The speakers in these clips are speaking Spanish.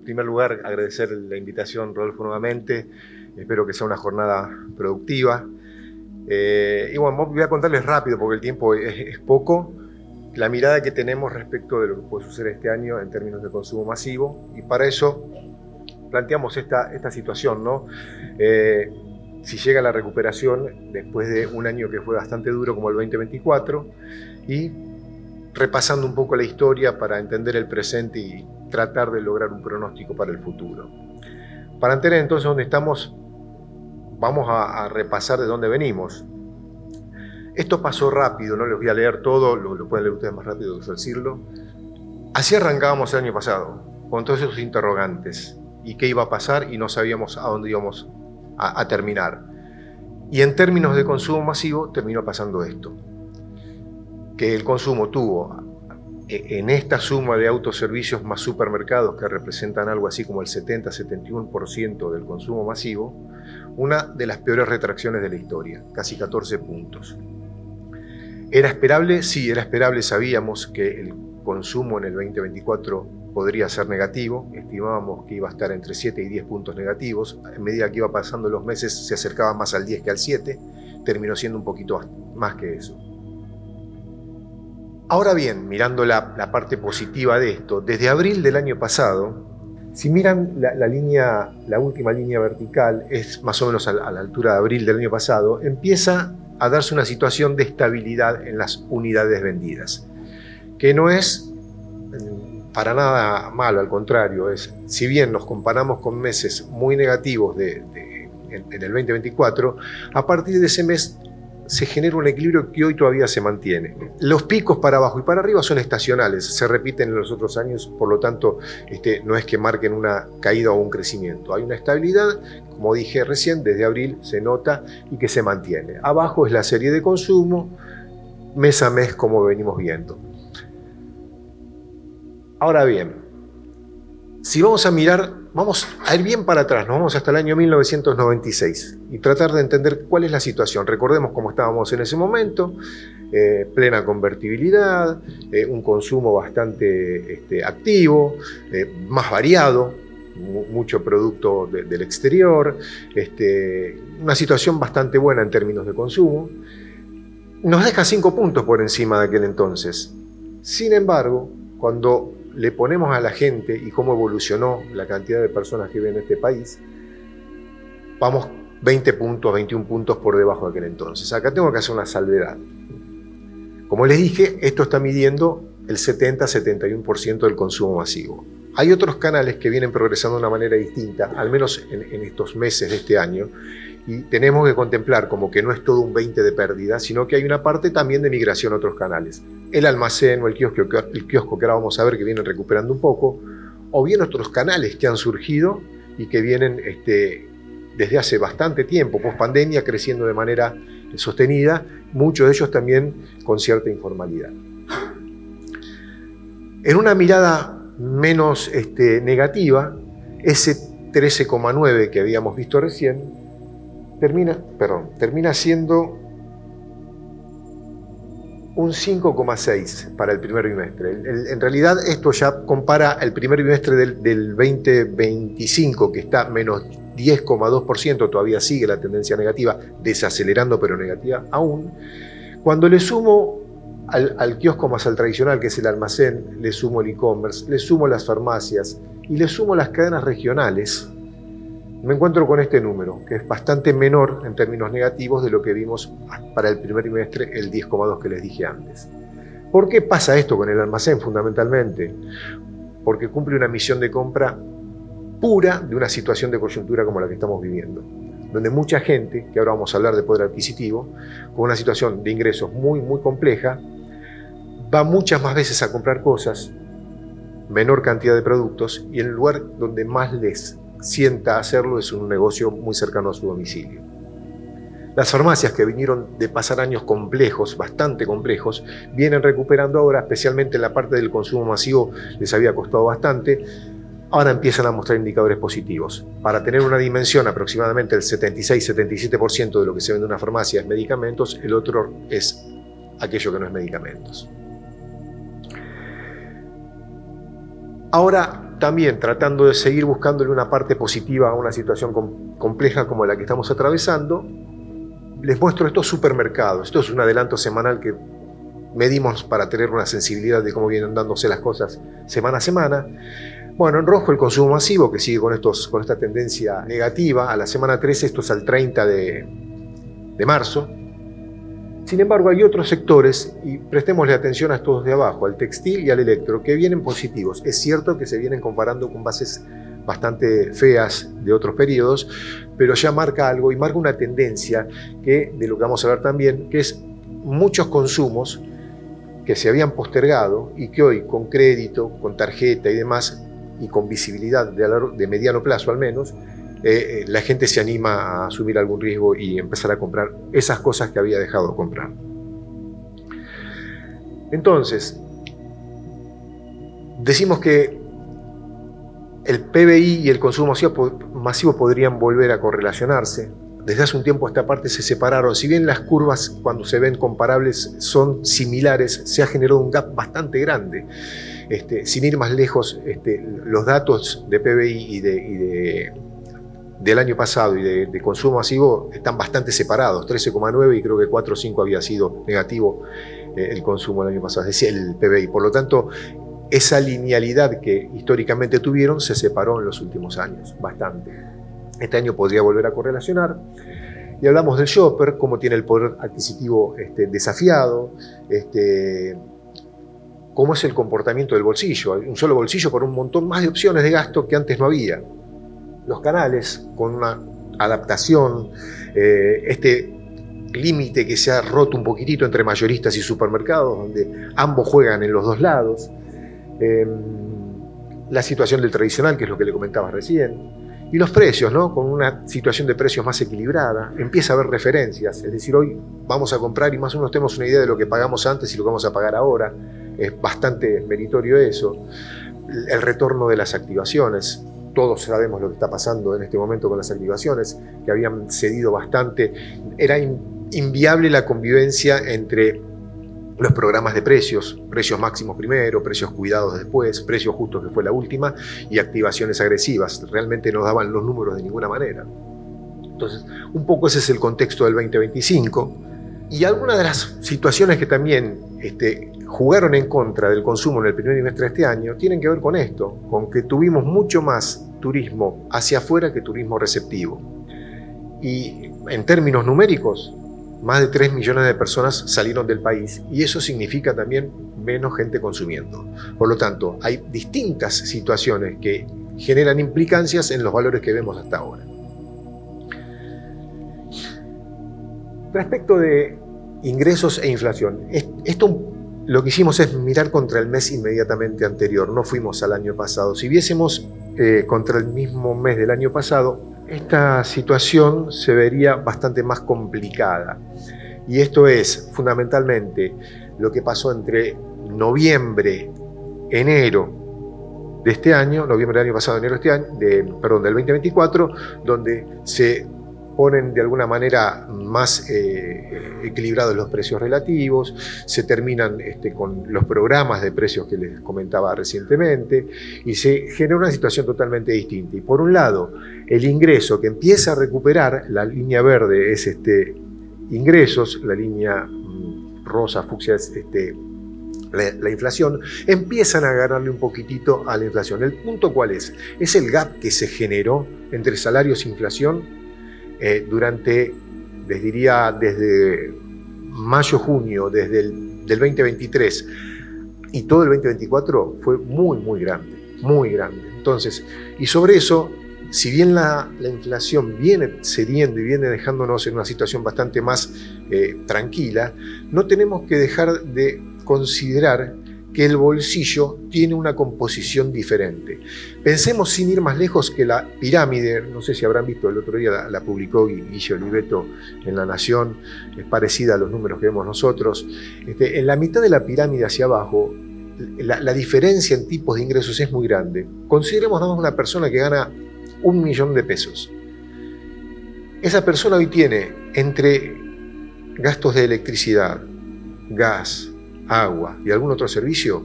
primer lugar, agradecer la invitación, Rodolfo, nuevamente. Espero que sea una jornada productiva. Y bueno, voy a contarles rápido porque el tiempo es poco. La mirada que tenemos respecto de lo que puede suceder este año en términos de consumo masivo. Y para eso planteamos esta situación, ¿no? Si llega la recuperación después de un año que fue bastante duro como el 2024 y repasando un poco la historia para entender el presente y tratar de lograr un pronóstico para el futuro. Para entender entonces dónde estamos, vamos a repasar de dónde venimos. Esto pasó rápido, no les voy a leer todo, lo pueden leer ustedes más rápido que yo decirlo. Así arrancábamos el año pasado, con todos esos interrogantes y qué iba a pasar y no sabíamos a dónde íbamos a terminar. Y en términos de consumo masivo terminó pasando esto, que el consumo tuvo en esta suma de autoservicios más supermercados, que representan algo así como el 70-71% del consumo masivo, una de las peores retracciones de la historia, casi 14 puntos. ¿Era esperable? Sí, era esperable. Sabíamos que el consumo en el 2024 podría ser negativo. Estimábamos que iba a estar entre 7 y 10 puntos negativos. A medida que iba pasando los meses se acercaba más al 10 que al 7. Terminó siendo un poquito más que eso. Ahora bien, mirando la parte positiva de esto, desde abril del año pasado, si miran la última línea vertical, es más o menos a la altura de abril del año pasado, empieza a darse una situación de estabilidad en las unidades vendidas, que no es para nada malo, al contrario, si bien nos comparamos con meses muy negativos en el 2024, a partir de ese mes se genera un equilibrio que hoy todavía se mantiene. Los picos para abajo y para arriba son estacionales, se repiten en los otros años, por lo tanto no es que marquen una caída o un crecimiento. Hay una estabilidad, como dije recién, desde abril se nota y que se mantiene. Abajo es la serie de consumo, mes a mes como venimos viendo. Ahora bien, si vamos a mirar, vamos a ir bien para atrás, nos vamos hasta el año 1996 y tratar de entender cuál es la situación. Recordemos cómo estábamos en ese momento, plena convertibilidad, un consumo bastante activo, más variado, mucho producto del exterior, una situación bastante buena en términos de consumo. Nos deja 5 puntos por encima de aquel entonces. Sin embargo, cuando le ponemos a la gente y cómo evolucionó la cantidad de personas que viven en este país, vamos 20 puntos, 21 puntos por debajo de aquel entonces. Acá tengo que hacer una salvedad. Como les dije, esto está midiendo el 70-71% del consumo masivo. Hay otros canales que vienen progresando de una manera distinta, al menos en estos meses de este año, y tenemos que contemplar como que no es todo un 20 de pérdida, sino que hay una parte también de migración a otros canales. El almacén o el kiosco que ahora vamos a ver que vienen recuperando un poco, o bien otros canales que han surgido y que vienen desde hace bastante tiempo, post pandemia, creciendo de manera sostenida, muchos de ellos también con cierta informalidad. En una mirada menos negativa, ese 13,9 que habíamos visto recién, termina siendo un 5,6 para el primer bimestre. En realidad esto ya compara el primer bimestre del 2025, que está menos 10,2%, todavía sigue la tendencia negativa, desacelerando pero negativa aún. Cuando le sumo al kiosco más al tradicional, que es el almacén, le sumo el e-commerce, le sumo las farmacias y le sumo las cadenas regionales, me encuentro con este número, que es bastante menor en términos negativos de lo que vimos para el primer trimestre, el 10,2 que les dije antes. ¿Por qué pasa esto con el almacén fundamentalmente? Porque cumple una misión de compra pura de una situación de coyuntura como la que estamos viviendo, donde mucha gente, que ahora vamos a hablar de poder adquisitivo, con una situación de ingresos muy, muy compleja, va muchas más veces a comprar cosas, menor cantidad de productos, y en el lugar donde más les sienta hacerlo es un negocio muy cercano a su domicilio. Las farmacias, que vinieron de pasar años complejos, bastante complejos, vienen recuperando ahora, especialmente en la parte del consumo masivo les había costado bastante, ahora empiezan a mostrar indicadores positivos. Para tener una dimensión, aproximadamente el 76-77% de lo que se vende en una farmacia es medicamentos, el otro es aquello que no es medicamentos. Ahora, también tratando de seguir buscándole una parte positiva a una situación compleja como la que estamos atravesando, les muestro estos supermercados. Esto es un adelanto semanal que medimos para tener una sensibilidad de cómo vienen dándose las cosas semana a semana. Bueno, en rojo el consumo masivo, que sigue con esta tendencia negativa. A la semana 13, esto es al 30 de marzo. Sin embargo, hay otros sectores, y prestémosle atención a estos de abajo, al textil y al electro, que vienen positivos. Es cierto que se vienen comparando con bases bastante feas de otros periodos, pero ya marca algo y marca una tendencia que, de lo que vamos a ver también, que es muchos consumos que se habían postergado y que hoy, con crédito, con tarjeta y demás, y con visibilidad de mediano plazo al menos, la gente se anima a asumir algún riesgo y empezar a comprar esas cosas que había dejado de comprar. Entonces, decimos que el PBI y el consumo masivo podrían volver a correlacionarse. Desde hace un tiempo a esta parte se separaron. Si bien las curvas, cuando se ven comparables, son similares, se ha generado un gap bastante grande. Sin ir más lejos, los datos de PBI y del año pasado y de consumo masivo están bastante separados, 13,9 y creo que 4,5 había sido negativo el consumo el año pasado, es decir, el PBI. Por lo tanto, esa linealidad que históricamente tuvieron se separó en los últimos años, bastante. Este año podría volver a correlacionar. Y hablamos del shopper, cómo tiene el poder adquisitivo desafiado, cómo es el comportamiento del bolsillo. Hay un solo bolsillo con un montón más de opciones de gasto que antes no había. Los canales con una adaptación, límite que se ha roto un poquitito entre mayoristas y supermercados, donde ambos juegan en los dos lados, la situación del tradicional, que es lo que le comentaba recién, y los precios, ¿no? Con una situación de precios más equilibrada, empieza a haber referencias, es decir, hoy vamos a comprar y más o menos tenemos una idea de lo que pagamos antes y lo que vamos a pagar ahora, es bastante meritorio eso, el retorno de las activaciones. Todos sabemos lo que está pasando en este momento con las activaciones, que habían cedido bastante. Era inviable la convivencia entre los programas de precios máximos primero, precios cuidados después, precios justos que fue la última, y activaciones agresivas. Realmente no daban los números de ninguna manera. Entonces, un poco ese es el contexto del 2025. Y algunas de las situaciones que también jugaron en contra del consumo en el primer trimestre de este año tienen que ver con esto, con que tuvimos mucho más turismo hacia afuera que turismo receptivo. Y en términos numéricos, más de 3 millones de personas salieron del país y eso significa también menos gente consumiendo. Por lo tanto, hay distintas situaciones que generan implicancias en los valores que vemos hasta ahora. Respecto de ingresos e inflación, esto lo que hicimos es mirar contra el mes inmediatamente anterior, no fuimos al año pasado. Si viésemos contra el mismo mes del año pasado, esta situación se vería bastante más complicada. Y esto es fundamentalmente lo que pasó entre noviembre, enero de este año, noviembre del año pasado, enero de este año, del 2024, donde se ponen de alguna manera más equilibrados los precios relativos, se terminan con los programas de precios que les comentaba recientemente y se genera una situación totalmente distinta. Y por un lado, el ingreso que empieza a recuperar, la línea verde es ingresos, la línea rosa, fucsia es la inflación, empiezan a ganarle un poquitito a la inflación. ¿El punto cuál es? Es el gap que se generó entre salarios e inflación durante, les diría, desde mayo-junio, desde del 2023 y todo el 2024 fue muy grande, muy grande. Entonces, y sobre eso, si bien la inflación viene cediendo y viene dejándonos en una situación bastante más tranquila, no tenemos que dejar de considerar que el bolsillo tiene una composición diferente. Pensemos sin ir más lejos que la pirámide, no sé si habrán visto, el otro día la publicó Guille Oliveto en La Nación, es parecida a los números que vemos nosotros. En la mitad de la pirámide hacia abajo, la diferencia en tipos de ingresos es muy grande. Consideremos nada más una persona que gana 1 millón de pesos. Esa persona hoy tiene entre gastos de electricidad, gas, agua y algún otro servicio,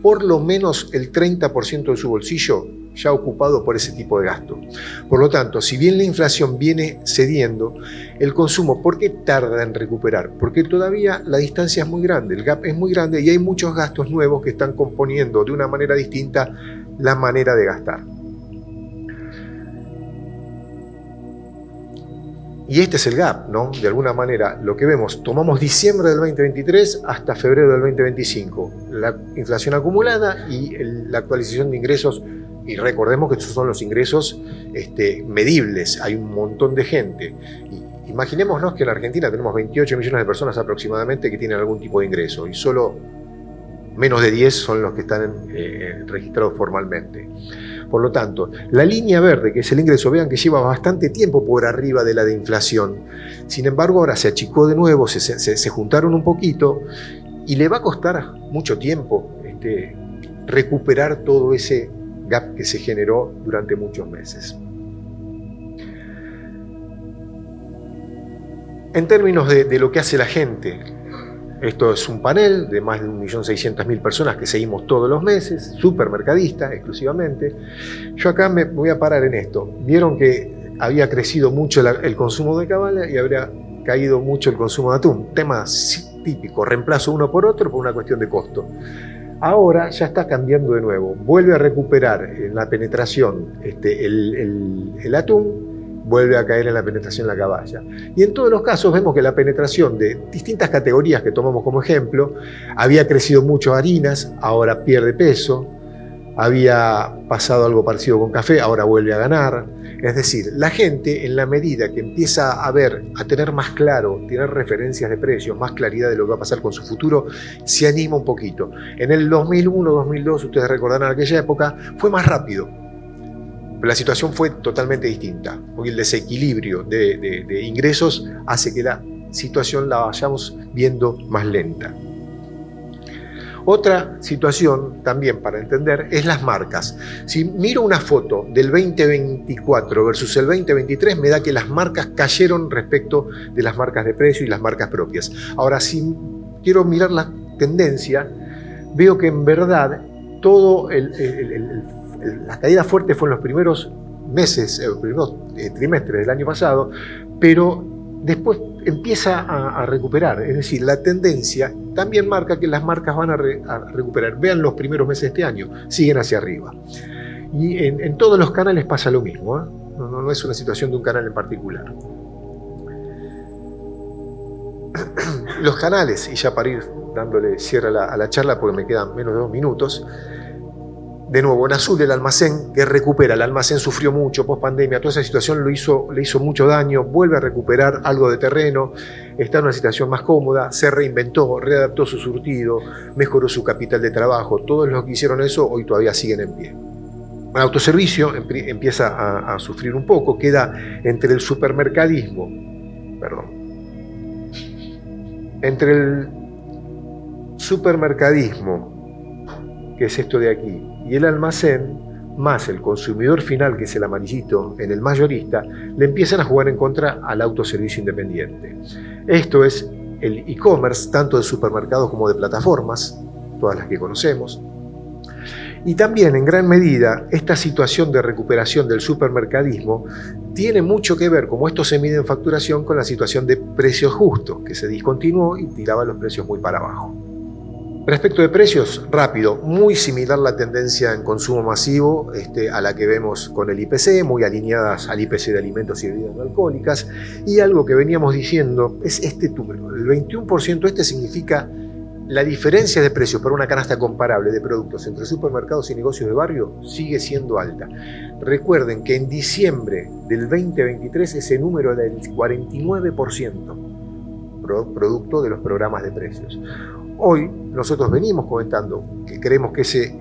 por lo menos el 30% de su bolsillo ya ocupado por ese tipo de gasto. Por lo tanto, si bien la inflación viene cediendo, el consumo, ¿por qué tarda en recuperar? Porque todavía la distancia es muy grande, el gap es muy grande y hay muchos gastos nuevos que están componiendo de una manera distinta la manera de gastar. Y este es el gap, ¿no? De alguna manera, lo que vemos, tomamos diciembre del 2023 hasta febrero del 2025, la inflación acumulada y la actualización de ingresos, y recordemos que estos son los ingresos medibles, hay un montón de gente. Y imaginémonos que en la Argentina tenemos 28 millones de personas aproximadamente que tienen algún tipo de ingreso, y solo menos de 10 son los que están registrados formalmente. Por lo tanto, la línea verde, que es el ingreso, vean que lleva bastante tiempo por arriba de la de inflación. Sin embargo, ahora se achicó de nuevo, se juntaron un poquito y le va a costar mucho tiempo recuperar todo ese gap que se generó durante muchos meses. En términos de lo que hace la gente, esto es un panel de más de 1.600.000 personas que seguimos todos los meses, supermercadistas exclusivamente. Yo acá me voy a parar en esto. Vieron que había crecido mucho el consumo de cabala y habría caído mucho el consumo de atún. Tema típico, reemplazo uno por otro por una cuestión de costo. Ahora ya está cambiando de nuevo. Vuelve a recuperar en la penetración el atún, vuelve a caer en la penetración la caballa. Y en todos los casos vemos que la penetración de distintas categorías que tomamos como ejemplo, había crecido mucho harinas, ahora pierde peso, había pasado algo parecido con café, ahora vuelve a ganar. Es decir, la gente, en la medida que empieza a ver, a tener más claro, tener referencias de precios, más claridad de lo que va a pasar con su futuro, se anima un poquito. En el 2001, 2002, ustedes recordarán aquella época, fue más rápido. Pero la situación fue totalmente distinta, porque el desequilibrio de ingresos hace que la situación la vayamos viendo más lenta. Otra situación también para entender es las marcas. Si miro una foto del 2024 versus el 2023, me da que las marcas cayeron respecto de las marcas de precio y las marcas propias. Ahora, si quiero mirar la tendencia, veo que en verdad todo la caída fuerte fue en los primeros meses, los primeros trimestres del año pasado, pero después empieza a recuperar. Es decir, la tendencia también marca que las marcas van a recuperar. Vean los primeros meses de este año, siguen hacia arriba. Y en todos los canales pasa lo mismo, ¿eh? No es una situación de un canal en particular. Los canales, y ya para ir dándole cierre a la charla porque me quedan menos de 2 minutos, de nuevo, en azul el almacén que recupera. El almacén sufrió mucho post pandemia, toda esa situación le hizo mucho daño, vuelve a recuperar algo de terreno, está en una situación más cómoda, se reinventó, readaptó su surtido, mejoró su capital de trabajo. Todos los que hicieron eso hoy todavía siguen en pie. El autoservicio empieza a sufrir un poco, queda entre el supermercadismo, entre el supermercadismo, que es esto de aquí, y el almacén, más el consumidor final, que es el amarillito en el mayorista, le empiezan a jugar en contra al autoservicio independiente. Esto es el e-commerce, tanto de supermercados como de plataformas, todas las que conocemos. Y también, en gran medida, esta situación de recuperación del supermercadismo tiene mucho que ver, como esto se mide en facturación, con la situación de precios justos, que se discontinuó y tiraba los precios muy para abajo. Respecto de precios, rápido, muy similar la tendencia en consumo masivo a la que vemos con el IPC, muy alineadas al IPC de alimentos y bebidas no alcohólicas, y algo que veníamos diciendo es este número, el 21%, significa la diferencia de precios por una canasta comparable de productos entre supermercados y negocios de barrio sigue siendo alta. Recuerden que en diciembre del 2023 ese número era del 49%, producto de los programas de precios. Hoy nosotros venimos comentando que creemos que ese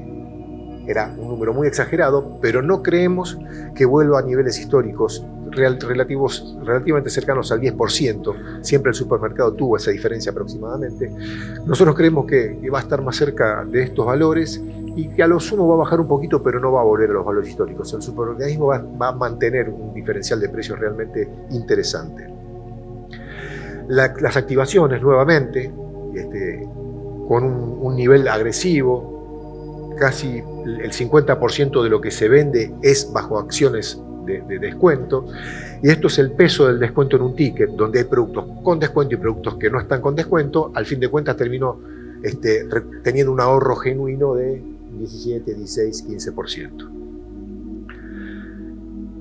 era un número muy exagerado, pero no creemos que vuelva a niveles históricos relativamente cercanos al 10%. Siempre el supermercado tuvo esa diferencia aproximadamente. Nosotros creemos que va a estar más cerca de estos valores y que a lo sumo va a bajar un poquito, pero no va a volver a los valores históricos. El supermercadismo va a mantener un diferencial de precios realmente interesante. Las activaciones nuevamente, con un nivel agresivo, casi el 50% de lo que se vende es bajo acciones de descuento, y esto es el peso del descuento en un ticket, donde hay productos con descuento y productos que no están con descuento. Al fin de cuentas termino teniendo un ahorro genuino de 17, 16, 15%.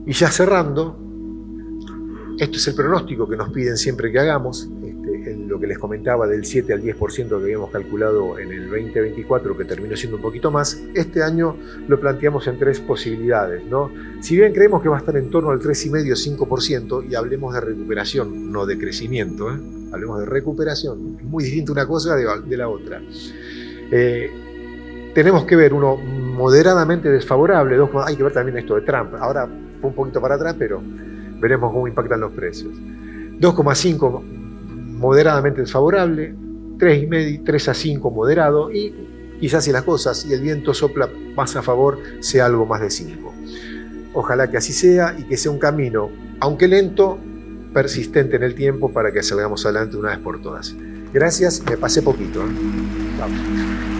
Y ya cerrando, esto es el pronóstico que nos piden siempre que hagamos, en lo que les comentaba del 7 al 10% que habíamos calculado en el 2024, que terminó siendo un poquito más. Este año lo planteamos en 3 posibilidades, ¿no? Si bien creemos que va a estar en torno al 3,5-5%, y hablemos de recuperación, no de crecimiento, hablemos de recuperación, es muy distinta una cosa de la otra. Tenemos que ver uno moderadamente desfavorable, hay que ver también esto de Trump. Ahora fue un poquito para atrás, pero veremos cómo impactan los precios. 2,5 moderadamente desfavorable, 3,5, 3 a 5 moderado, y quizás si las cosas y el viento sopla más a favor sea algo más de 5. Ojalá que así sea y que sea un camino, aunque lento, persistente en el tiempo, para que salgamos adelante una vez por todas. Gracias, me pasé poquito. Vamos.